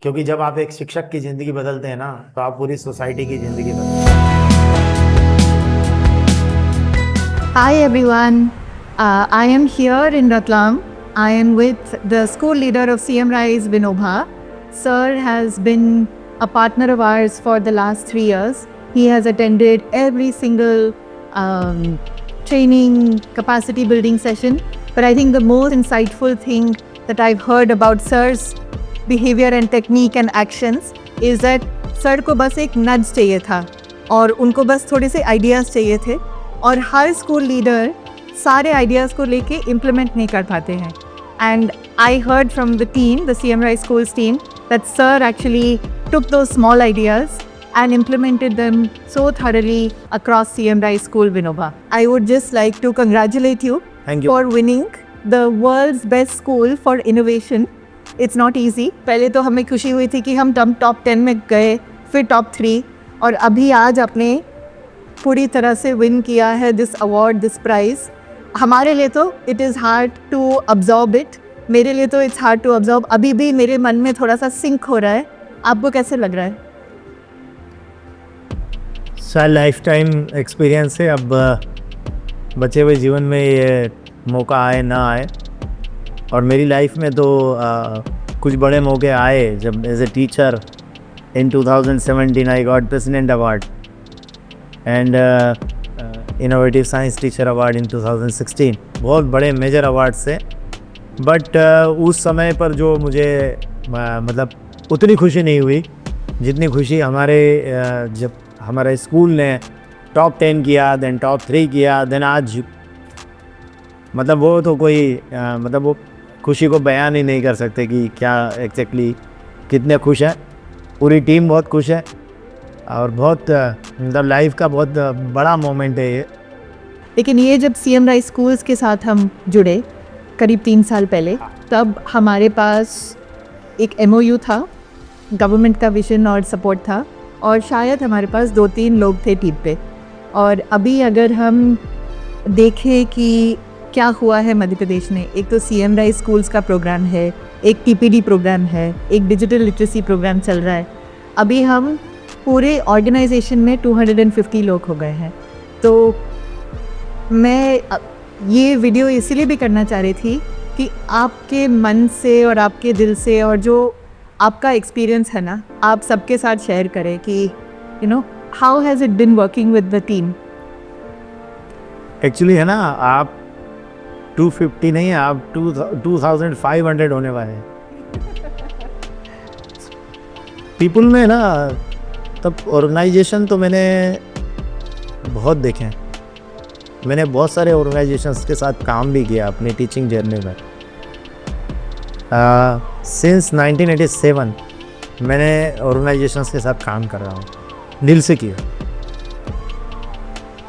क्योंकि जब आप एक शिक्षक की ज़िंदगी बदलते हैं ना, तो आप पूरी सोसाइटी की ज़िंदगी बदलते हैं। Hi everyone, I am here in Ratlam. I am with the school leader of CM Rise, Vinobha. Sir has been a partner of ours for the last 3 years. He has attended every single training, capacity building session. But I think the most insightful thing that I've heard about Sir's behavior and technique and actions is that sir को बस एक नज चाहिए था और उनको बस थोड़े से आइडियाज़ चाहिए थे और हर स्कूल लीडर सारे आइडियाज़ को लेके इम्प्लीमेंट नहीं कर पाते हैं. And I heard from the team, the CM Rise Schools team, that sir actually took those small ideas and implemented them so thoroughly across CM Rise School, Vinobha. I would just like to congratulate you, Thank you. for winning the world's best school for innovation. It's not easy. पहले तो हमें खुशी हुई थी कि हम top 10 में गए, फिर टॉप 3 और अभी आज आपने पूरी तरह से विन किया है दिस अवार्ड, दिस प्राइज़. हमारे लिए तो it is hard to absorb it. मेरे लिए तो इट्स हार्ड टू अब्जॉर्ब. अभी भी मेरे मन में थोड़ा सा सिंक हो रहा है. आपको कैसे लग रहा है? शायद लाइफ टाइम एक्सपीरियंस है. अब बचे हुए जीवन में ये मौका आए ना आए, और मेरी लाइफ में तो कुछ बड़े मौके आए. जब as a teacher in 2017 I got president award and innovative science teacher award in 2016. बहुत बड़े मेजर अवार्ड्स थे. बट उस समय पर जो मुझे मतलब उतनी खुशी नहीं हुई जितनी खुशी हमारे जब हमारे स्कूल ने टॉप 10 किया, देन टॉप 3 किया, देन आज. मतलब वो तो कोई मतलब वो खुशी को बयान ही नहीं कर सकते कि क्या एग्जैक्टली कितने खुश हैं. पूरी टीम बहुत खुश है और बहुत मतलब लाइफ का बहुत बड़ा मोमेंट है ये. लेकिन ये जब CM Rise स्कूल्स के साथ हम जुड़े करीब 3 साल पहले, तब हमारे पास एक MOU था, गवर्नमेंट का विजन और सपोर्ट था, और शायद हमारे पास 2-3 लोग थे टीम पे. और अभी अगर हम देखें कि क्या हुआ है मध्य प्रदेश में, एक तो CM Rise स्कूल्स का प्रोग्राम है, एक TPD प्रोग्राम है, एक डिजिटल लिटरेसी प्रोग्राम चल रहा है. अभी हम पूरे ऑर्गेनाइजेशन में 250 लोग हो गए हैं. तो मैं ये वीडियो इसीलिए भी करना चाह रही थी कि आपके मन से और आपके दिल से और जो आपका एक्सपीरियंस है ना, आप सबके साथ शेयर करें कि how has it been working with the team. Actually है ना, आप 250 नहीं, आप 2500 होने वाले हैं. पीपल में ना, तब ऑर्गेनाइजेशन तो मैंने बहुत देखे हैं. मैंने बहुत सारे ऑर्गेनाइजेशंस के साथ काम भी किया अपनी टीचिंग जर्नी में. सिंस 1987 मैंने ऑर्गेनाइजेशंस के साथ काम कर रहा हूँ, दिल से किया.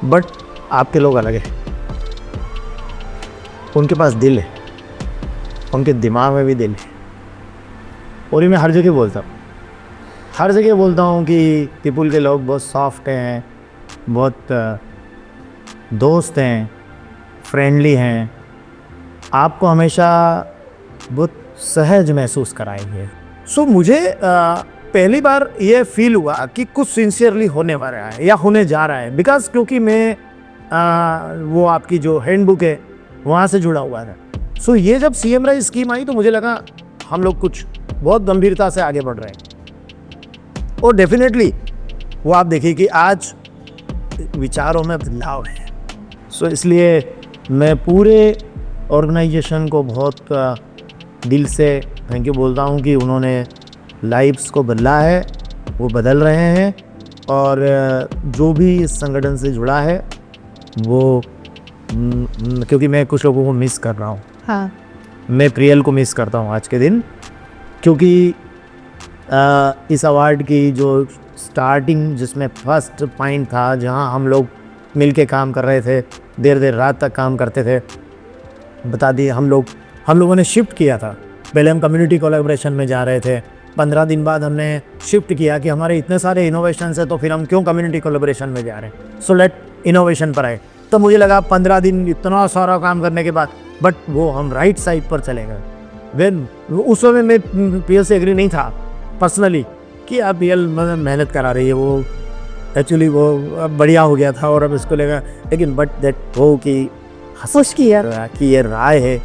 बट आपके लोग अलग हैं. उनके पास दिल है, उनके दिमाग में भी दिल है. और ये मैं हर जगह बोलता हूँ, हर जगह बोलता हूँ कि पीपल के लोग बहुत सॉफ्ट हैं, बहुत दोस्त हैं, फ्रेंडली हैं. आपको हमेशा बहुत सहज महसूस कराएंगे. सो मुझे पहली बार ये फील हुआ कि कुछ सिंसियरली होने वाला है या होने जा रहा है. बिकॉज क्योंकि मैं वो आपकी जो हैंडबुक है वहाँ से जुड़ा हुआ था. सो ये जब CM Rise स्कीम आई तो मुझे लगा हम लोग कुछ बहुत गंभीरता से आगे बढ़ रहे हैं. और डेफिनेटली वो आप देखिए कि आज विचारों में बदलाव है. सो इसलिए मैं पूरे ऑर्गेनाइजेशन को बहुत दिल से थैंक यू बोलता हूँ कि उन्होंने लाइफ्स को बदला है, वो बदल रहे हैं. और जो भी इस संगठन से जुड़ा है वो क्योंकि मैं कुछ लोगों को मिस कर रहा हूँ. हाँ, मैं प्रियल को मिस करता हूँ आज के दिन, क्योंकि इस अवार्ड की जो स्टार्टिंग जिसमें फर्स्ट पॉइंट था, जहाँ हम लोग मिल के काम कर रहे थे, देर रात तक काम करते थे. बता दिए हम लोगों ने शिफ्ट किया था. पहले हम कम्युनिटी कोलैबोरेशन में जा रहे थे. 15 दिन बाद हमने शिफ्ट किया कि हमारे इतने सारे इनोवेशंस है, तो फिर हम क्यों कम्युनिटी कोलैबोरेशन में जा रहे हैं. सो लेट इनोवेशन पर आए. तो मुझे लगा 15 दिन इतना सारा काम करने के बाद, बट वो हम राइट साइड पर चले गए. वेन उस समय मैं PL से एग्री नहीं था, पर्सनली कि अब ये मेहनत करा रही है, वो एक्चुअली वो अब बढ़िया हो गया था और अब इसको लेगा, लेकिन बट दैट वो कि खुश किया कि ये राय है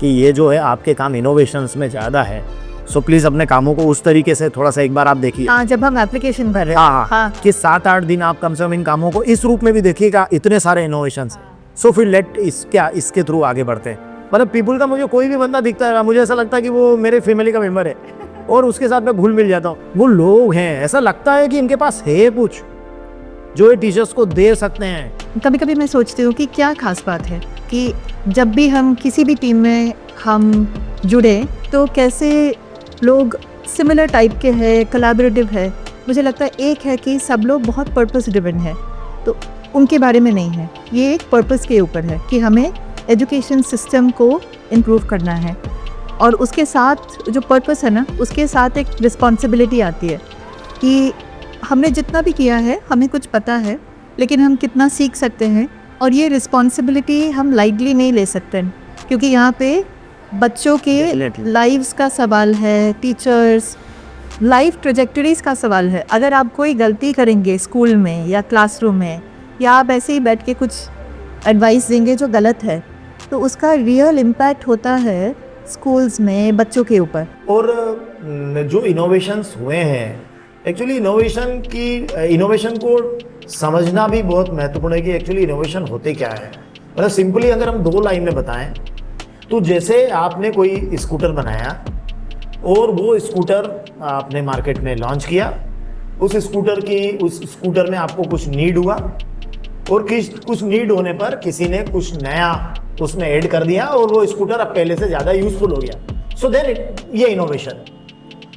कि ये जो है आपके काम इनोवेशंस में ज़्यादा है, सो प्लीज़ अपने कामों को उस तरीके से थोड़ा सा एक बार आप देखिए। हाँ, जब हम एप्लीकेशन भर रहे हैं हाँ, कि 7-8 दिन आप कम से कम इन कामों को इस रूप में भी देखिएगा, इतने सारे इनोवेशंस, सो फिर लेट इसके थ्रू आगे बढ़ते हैं। मतलब पीपल का मुझे कोई भी बंदा दिखता है, मुझे ऐसा लगता है कि वो मेरे फैमिली का मेंबर है और उसके साथ मैं घुल मिल जाता हूँ। वो लोग हैं, ऐसा लगता है कि इनके पास है कुछ जो ये टीचर्स को दे सकते हैं। कभी कभी मैं सोचती हूँ कि क्या खास बात है कि जब भी हम किसी भी टीम में हम जुड़े तो कैसे लोग सिमिलर टाइप के हैं, कोलैबोरेटिव है। मुझे लगता है एक है कि सब लोग बहुत पर्पस ड्रिवन है, तो उनके बारे में नहीं है, ये एक पर्पस के ऊपर है कि हमें एजुकेशन सिस्टम को इम्प्रूव करना है और उसके साथ जो पर्पस है ना, उसके साथ एक रिस्पॉन्सिबिलिटी आती है कि हमने जितना भी किया है हमें कुछ पता है, लेकिन हम कितना सीख सकते हैं, और ये रिस्पॉन्सिबिलिटी हम लाइटली नहीं ले सकते क्योंकि यहाँ पे बच्चों के लाइव्स का सवाल है, टीचर्स लाइफ ट्रेजेक्टरीज का सवाल है। अगर आप कोई गलती करेंगे स्कूल में या क्लासरूम में, या आप ऐसे ही बैठ के कुछ एडवाइस देंगे जो गलत है, तो उसका रियल इम्पैक्ट होता है स्कूल्स में बच्चों के ऊपर। और जो इनोवेशंस हुए हैं, एक्चुअली इनोवेशन को समझना भी बहुत महत्वपूर्ण है कि एक्चुअली इनोवेशन होते क्या है। मतलब सिंपली अगर हम 2 लाइन में बताएं तो जैसे आपने कोई स्कूटर बनाया और वो स्कूटर आपने मार्केट में लॉन्च किया, उस स्कूटर में आपको कुछ नीड हुआ और कुछ नीड होने पर किसी ने कुछ नया उसमें ऐड कर दिया और वो स्कूटर अब पहले से ज़्यादा यूजफुल हो गया। सो देन ये इनोवेशन,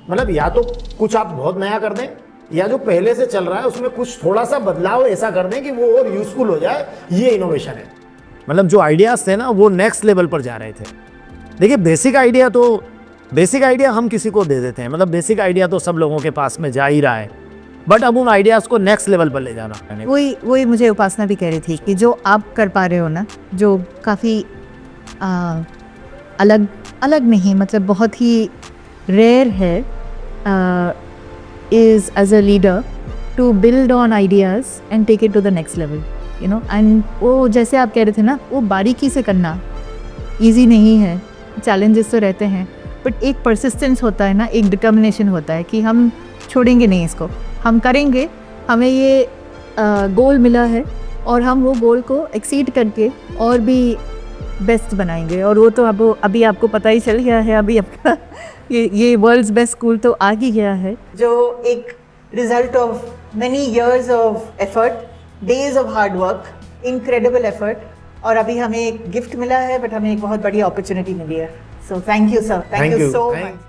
मतलब या तो कुछ आप बहुत नया कर दें या जो पहले से चल रहा है उसमें कुछ थोड़ा सा बदलाव ऐसा कर दें कि वो और यूजफुल हो जाए, ये इनोवेशन है। मतलब जो आइडियाज़ थे ना वो नेक्स्ट लेवल पर जा रहे थे। देखिए बेसिक आइडिया हम किसी को दे देते हैं, मतलब बेसिक आइडिया तो सब लोगों के पास में जा ही रहा है, बट अब उन आइडियाज़ को नेक्स्ट लेवल पर ले जाना। वही मुझे उपासना भी कह रही थी कि जो आप कर पा रहे हो ना, जो काफ़ी अलग नहीं, मतलब बहुत ही रेयर है, is as a leader to build on ideas and take it to the next level, you know। and वो जैसे आप कह रहे थे ना, वो बारीकी से करना easy नहीं है, challenges तो रहते हैं, बट एक persistence होता है ना, एक determination होता है कि हम छोड़ेंगे नहीं इसको, हम करेंगे, हमें ये गोल मिला है और हम वो गोल को एक्सीड करके और भी बेस्ट बनाएंगे। और वो तो अब अभी आपको पता ही चल गया है, अभी आपका ये वर्ल्ड्स बेस्ट स्कूल तो आ ही गया है, जो एक result of many years of effort, days of hard work, incredible effort, और अभी हमें एक गिफ्ट मिला है, बट हमें एक बहुत बड़ी अपॉर्चुनिटी मिली है। So thank you sir, thank you so much.